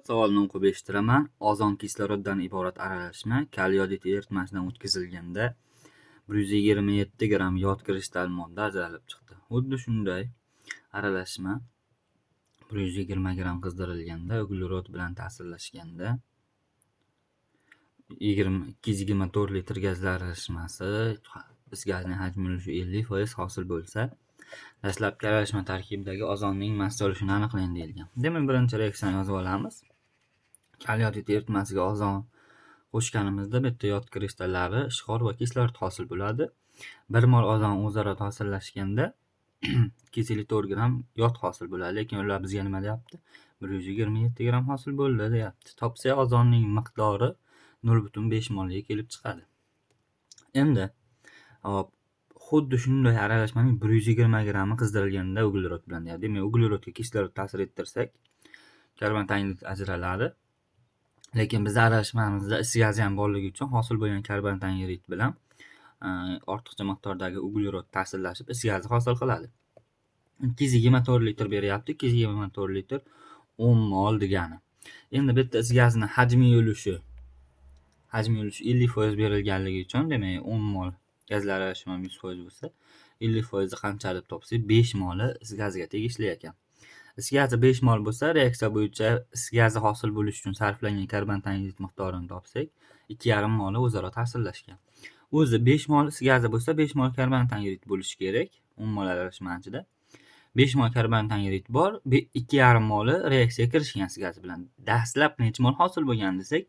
Savolni o'qib eshitiraman. Ozon kisloroddan iborat aralashma kal yodid eritmasidan o'tkazilganda 127 gramm yod kristal modda ajralib chiqdi. Xuddi shunday aralashma 120 gramm qizdirilganda, uglerod bilan ta'sirlashganda 224 litr gazlar aralashmasi is gazining hajmi ulushi 50% hosil bo'lsa, dastlabki aralashma tarkibidagi ozonning massa ulushini aniqlang deyilgan. Demak, birinchi reaksiyani yozib olamiz. Kal yodid eritmasiga ozon qo'shganimizda bitta yod kristallari, ishqor va kislorod hosil bo'ladi. 1 mol ozon o'zaro ta'sirlashganda 204 gramm yod hosil bo'ladi. Lekin ular bizga nima deyapti? 127 gramm hosil bo'ldi deyapti. Topsa ozonning miqdori 0.5 molga kelib chiqadi. Endi xuddi shunday aralashmaning 120 grammi qizdirilganda uglerod bilan deyapti. Demak, uglerodga kislorod ta'sir ettirsak, karbon tangid ajraladi. Lekin bizning aralashmamizda is gazi ham borligi uchun hosil bo'lgan karbon tangid bilan ortiqcha miqdordagi uglerod ta'sirlashib is gazi hosil qiladi. 224 litr beryapti. 224 litr 10 mol degani. Endi bitta is gazining hajmi ulushi 50% berilganligi uchun, demak 10 mol gazlar aralashma 100% bo'lsa, 50% qancha deb topsak, 5 moli is gaziga tegishli ekan. Is gazi 5 mol bo'lsa, reaksiya bo'yicha is gazi hosil bo'lish uchun sarflangan karbon tangid miqdorini topsak, 2,5 moli o'zaro ta'sirlashgan. O'zi 5 mol is gazi bo'lsa, 5 mol karbon tangid bo'lishi kerak. 10 mol aralashma ichida 5 mol karbon tangid bor, 2,5 moli reaksiyaga kirishgan is gazi bilan. Dastlab necha mol hosil bo'lgan desak,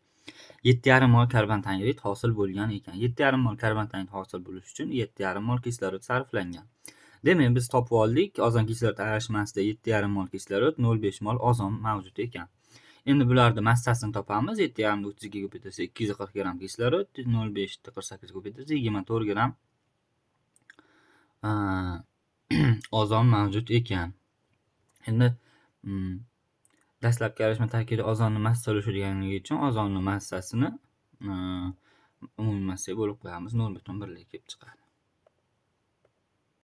7,5 mol karbon tangid hosil bo'lgan ekan. 7,5 mol karbon tangid hosil bo'lish uchun 7,5 mol kislorod sarflangan. Demak, biz topib oldik, ozon kislorod aralashmasida 7,5 mol kislorod, 0,5 mol ozon mavjud ekan. Endi bularni massasini topamiz. 7,5 ni 32 ga ko'paytirsa 240 gramm kislorod, 0,5 ni 48 ga ko'paytirsa 24 gramm ozon mavjud ekan. Endi dastlabki aralashma tarkibida ozonning massa ulushi deganligi uchun ozonning massasini umumiy massaga bo'lib qo'yamiz. 0,1 kelib chiqadi.